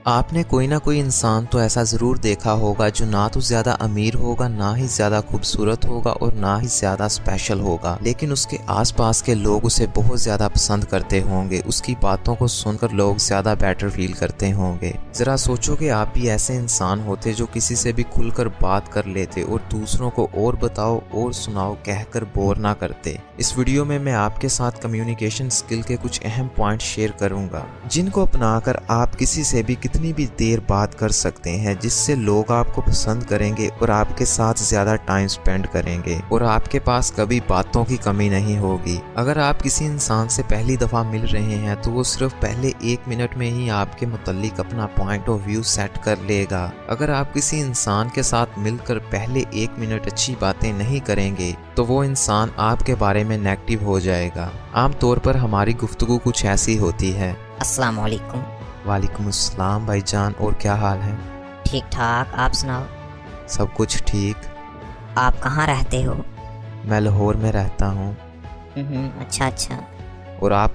आपने कोई ना कोई इंसान तो ऐसा ज़रूर देखा होगा जो ना तो ज़्यादा अमीर होगा, ना ही ज़्यादा खूबसूरत होगा और ना ही ज़्यादा स्पेशल होगा, लेकिन उसके आसपास के लोग उसे बहुत ज़्यादा पसंद करते होंगे। उसकी बातों को सुनकर लोग ज़्यादा बेटर फील करते होंगे। ज़रा सोचो कि आप भी ऐसे इंसान होते जो किसी से भी खुलकर बात कर लेते और दूसरों को और बताओ और सुनाओ कहकर बोर ना करते। इस वीडियो में मैं आपके साथ कम्युनिकेशन स्किल के कुछ अहम पॉइंट शेयर करूंगा, जिनको अपनाकर आप किसी से भी कितनी भी देर बात कर सकते हैं, जिससे लोग आपको पसंद करेंगे और आपके साथ ज्यादा टाइम स्पेंड करेंगे और आपके पास कभी बातों की कमी नहीं होगी। अगर आप किसी इंसान से पहली दफा मिल रहे हैं तो वो सिर्फ पहले 1 मिनट में ही आपके मुतालिक अपना पॉइंट ऑफ व्यू सेट कर लेगा। अगर आप किसी इंसान के साथ मिलकर पहले 1 मिनट अच्छी बातें नहीं करेंगे तो वो इंसान आपके बारे में नेगेटिव हो जाएगा। आमतौर पर हमारी गुफ्तगू कुछ ऐसी होती है। अस्सलाम वालेकुम। वालेकुम अस्सलाम भाईजान, और क्या हाल है? ठीक ठाक, आप सुनाओ। सब कुछ ठीक। आप कहाँ रहते हो? मैं लाहौर में रहता हूँ। अच्छा अच्छा। और आप?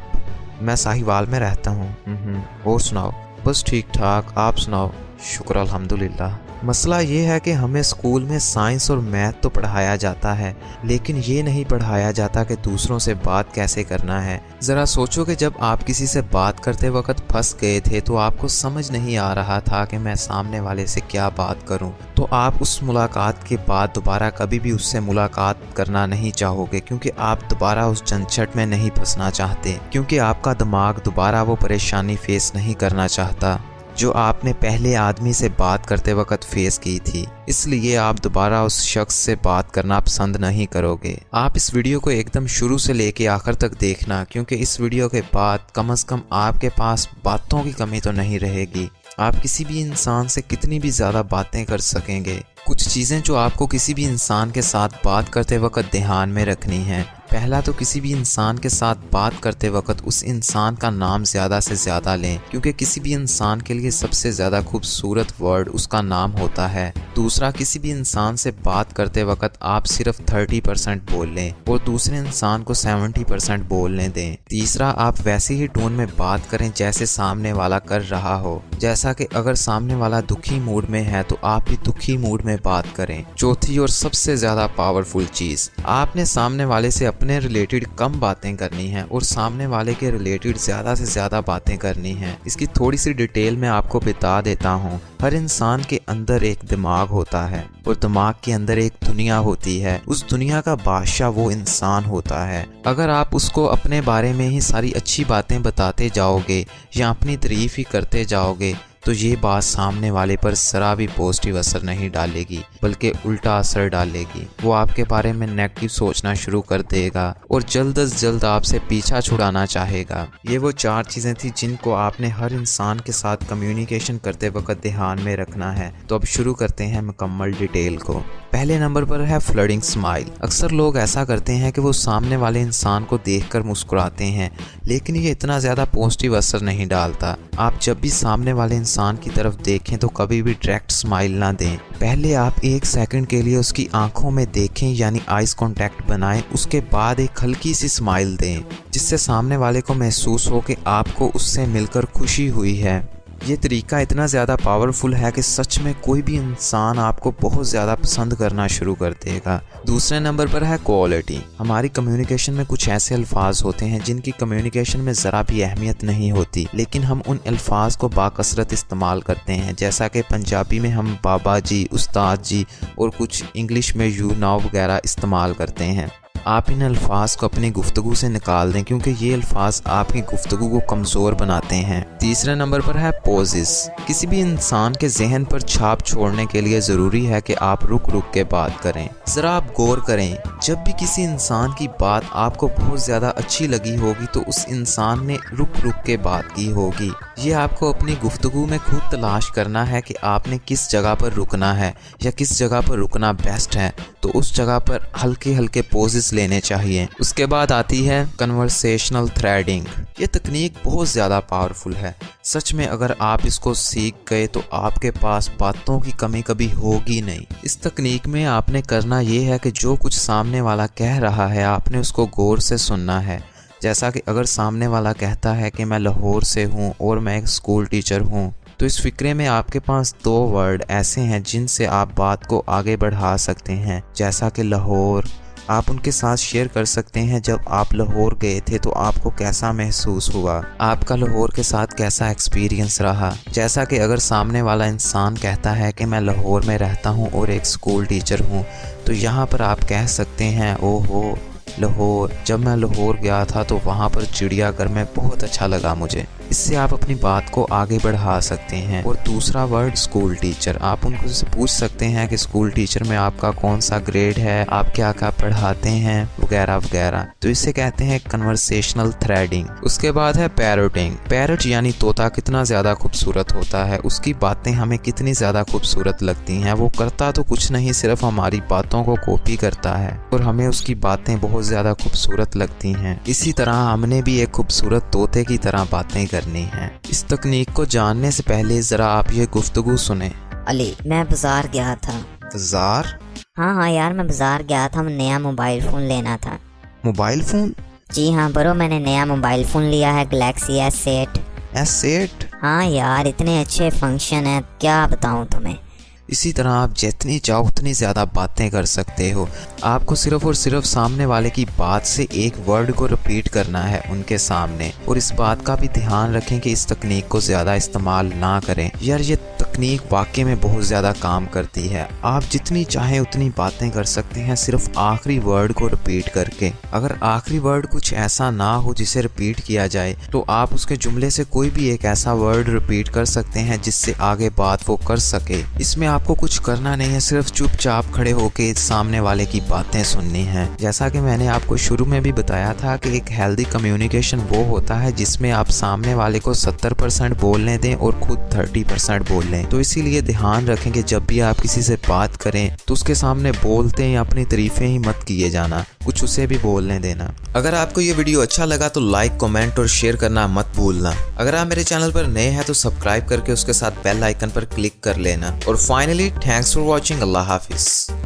मैं साहिवाल में रहता हूँ। और सुनाओ? बस ठीक ठाक, आप सुनाओ? शुक्र अल्हम्दुलिल्लाह। मसला ये है कि हमें स्कूल में साइंस और मैथ तो पढ़ाया जाता है, लेकिन ये नहीं पढ़ाया जाता कि दूसरों से बात कैसे करना है। ज़रा सोचो कि जब आप किसी से बात करते वक्त फंस गए थे तो आपको समझ नहीं आ रहा था कि मैं सामने वाले से क्या बात करूं, तो आप उस मुलाकात के बाद दोबारा कभी भी उससे मुलाकात करना नहीं चाहोगे, क्योंकि आप दोबारा उस झंझट में नहीं फंसना चाहते, क्योंकि आपका दिमाग दोबारा वो परेशानी फेस नहीं करना चाहता जो आपने पहले आदमी से बात करते वक्त फेस की थी। इसलिए आप दोबारा उस शख्स से बात करना पसंद नहीं करोगे। आप इस वीडियो को एकदम शुरू से लेके आखिर तक देखना, क्योंकि इस वीडियो के बाद कम से कम आपके पास बातों की कमी तो नहीं रहेगी। आप किसी भी इंसान से कितनी भी ज़्यादा बातें कर सकेंगे। कुछ चीज़ें जो आपको किसी भी इंसान के साथ बात करते वक्त ध्यान में रखनी है। पहला तो किसी भी इंसान के साथ बात करते वक्त उस इंसान का नाम ज़्यादा से ज़्यादा लें, क्योंकि किसी भी इंसान के लिए सबसे ज़्यादा खूबसूरत वर्ड उसका नाम होता है। दूसरा, किसी भी इंसान से बात करते वक्त आप सिर्फ 30% बोल लें और दूसरे इंसान को 70% बोलने दें। तीसरा, आप वैसे ही टोन में बात करें जैसे सामने वाला कर रहा हो, जैसा कि अगर सामने वाला दुखी मूड में है तो आप भी दुखी मूड में बात करें। चौथी और सबसे ज़्यादा पावरफुल चीज़, आपने सामने वाले से अपने रिलेटेड कम बातें करनी है और सामने वाले के रिलेटेड ज़्यादा से ज़्यादा बातें करनी है। इसकी थोड़ी सी डिटेल मैं आपको बता देता हूँ। हर इंसान के अंदर एक दिमाग होता है और दिमाग के अंदर एक दुनिया होती है। उस दुनिया का बादशाह वो इंसान होता है। अगर आप उसको अपने बारे में ही सारी अच्छी बातें बताते जाओगे या अपनी तारीफ ही करते जाओगे तो ये बात सामने वाले पर जरा भी पॉजिटिव असर नहीं डालेगी, बल्कि उल्टा असर डालेगी। वो आपके बारे में नेगेटिव सोचना शुरू कर देगा और जल्द अज जल्द आपसे पीछा छुड़ाना चाहेगा। ये वो 4 चीज़ें थी जिनको आपने हर इंसान के साथ कम्युनिकेशन करते वक्त ध्यान में रखना है। तो अब शुरू करते हैं मुकम्मल डिटेल को। पहले नंबर पर है फ्लडिंग स्माइल। अक्सर लोग ऐसा करते हैं कि वो सामने वाले इंसान को देखकर मुस्कुराते हैं, लेकिन ये इतना ज़्यादा पॉजिटिव असर नहीं डालता। आप जब भी सामने वाले इंसान की तरफ देखें तो कभी भी डायरेक्ट स्माइल ना दें। पहले आप 1 सेकंड के लिए उसकी आंखों में देखें, यानी आइज कांटेक्ट बनाएं। उसके बाद एक हल्की सी स्माइल दें, जिससे सामने वाले को महसूस हो कि आपको उससे मिलकर खुशी हुई है। ये तरीका इतना ज़्यादा पावरफुल है कि सच में कोई भी इंसान आपको बहुत ज़्यादा पसंद करना शुरू कर देगा। दूसरे नंबर पर है क्वालिटी। हमारी कम्युनिकेशन में कुछ ऐसे अल्फाज होते हैं जिनकी कम्युनिकेशन में ज़रा भी अहमियत नहीं होती, लेकिन हम उन अल्फाज को बाकसरत इस्तेमाल करते हैं। जैसा कि पंजाबी में हम बाबा जी, उस्ताद जी और कुछ इंग्लिश में यू नाउ वगैरह इस्तेमाल करते हैं। आप इन अल्फाज को अपनी गुफ्तगू से निकाल दें, क्योंकि ये अल्फाज आपकी गुफ्तगू को कमज़ोर बनाते हैं। तीसरे नंबर पर है पॉजेस। किसी भी इंसान के जहन पर छाप छोड़ने के लिए ज़रूरी है कि आप रुक रुक के बात करें। ज़रा आप गौर करें, जब भी किसी इंसान की बात आपको बहुत ज़्यादा अच्छी लगी होगी तो उस इंसान ने रुक रुक के बात की होगी। ये आपको अपनी गुफ्तगू में खुद तलाश करना है कि आपने किस जगह पर रुकना है या किस जगह पर रुकना बेस्ट है, तो उस जगह पर हल्के हल्के पोजेस लेने चाहिए। उसके बाद आती है कन्वर्सेशनल थ्रेडिंग। ये तकनीक बहुत ज़्यादा पावरफुल है। सच में अगर आप इसको सीख गए तो आपके पास बातों की कमी कभी होगी नहीं। इस तकनीक में आपने करना ये है कि जो कुछ सामने वाला कह रहा है आपने उसको गौर से सुनना है। जैसा कि अगर सामने वाला कहता है कि मैं लाहौर से हूँ और मैं एक स्कूल टीचर हूँ, तो इस फिक्रे में आपके पास 2 वर्ड ऐसे हैं जिनसे आप बात को आगे बढ़ा सकते हैं, जैसा कि लाहौर। आप उनके साथ शेयर कर सकते हैं जब आप लाहौर गए थे तो आपको कैसा महसूस हुआ, आपका लाहौर के साथ कैसा एक्सपीरियंस रहा। जैसा कि अगर सामने वाला इंसान कहता है कि मैं लाहौर में रहता हूँ और एक स्कूल टीचर हूँ, तो यहाँ पर आप कह सकते हैं ओहो लाहौर, जब मैं लाहौर गया था तो वहाँ पर चिड़ियाघर में बहुत अच्छा लगा मुझे। इससे आप अपनी बात को आगे बढ़ा सकते हैं। और दूसरा वर्ड स्कूल टीचर, आप उनको से पूछ सकते हैं कि स्कूल टीचर में आपका कौन सा ग्रेड है, आप क्या क्या पढ़ाते हैं, वगैरह वगैरह। तो इसे कहते हैं कन्वर्सेशनल थ्रेडिंग। उसके बाद है पैरोटिंग। पैरट यानी तोता कितना ज़्यादा खूबसूरत होता है, उसकी बातें हमें कितनी ज़्यादा खूबसूरत लगती हैं। वो करता तो कुछ नहीं, सिर्फ हमारी बातों को कॉपी करता है और हमें उसकी बातें बहुत ज़्यादा खूबसूरत लगती हैं। इसी तरह हमने भी एक खूबसूरत तोते की तरह बातें करनी है। इस तकनीक को जानने से पहले जरा आप ये गुफ्तगू सुने। अली, मैं बाजार गया था। बाजार? हाँ यार, मैं बाजार गया था, मैं नया मोबाइल फ़ोन लेना था। Mobile phone? जी हाँ ब्रो, मैंने नया मोबाइल फ़ोन लिया है, गैलेक्सी S8। S8? हाँ यार, इतने अच्छे फंक्शन है, क्या बताऊँ तुम्हें। इसी तरह आप जितनी चाहो उतनी ज़्यादा बातें कर सकते हो। आपको सिर्फ और सिर्फ सामने वाले की बात से एक वर्ड को रिपीट करना है उनके सामने। और इस बात का भी ध्यान रखें कि इस तकनीक को ज़्यादा इस्तेमाल ना करें। यार ये तकनीक वाकई में बहुत ज़्यादा काम करती है। आप जितनी चाहें उतनी बातें कर सकते हैं सिर्फ आखिरी वर्ड को रिपीट करके। अगर आखिरी वर्ड कुछ ऐसा ना हो जिसे रिपीट किया जाए तो आप उसके जुमले से कोई भी एक ऐसा वर्ड रिपीट कर सकते हैं जिससे आगे बात वो कर सके। इसमें आपको कुछ करना नहीं है, सिर्फ चुपचाप खड़े होके सामने वाले की बातें सुननी है। जैसा कि मैंने आपको शुरू में भी बताया था कि एक हेल्दी कम्युनिकेशन वो होता है जिसमें आप सामने वाले को 70% बोलने दें और खुद 30% बोल लें। तो इसीलिए ध्यान रखें कि जब भी आप किसी से बात करें तो उसके सामने बोलते हैं अपनी तारीफें ही मत किए जाना, कुछ उसे भी बोलने देना। अगर आपको ये वीडियो अच्छा लगा तो लाइक, कमेंट और शेयर करना मत भूलना। अगर आप मेरे चैनल पर नए हैं तो सब्सक्राइब करके उसके साथ बेल आइकन पर क्लिक कर लेना। और finally thanks for watching. Allah Hafiz.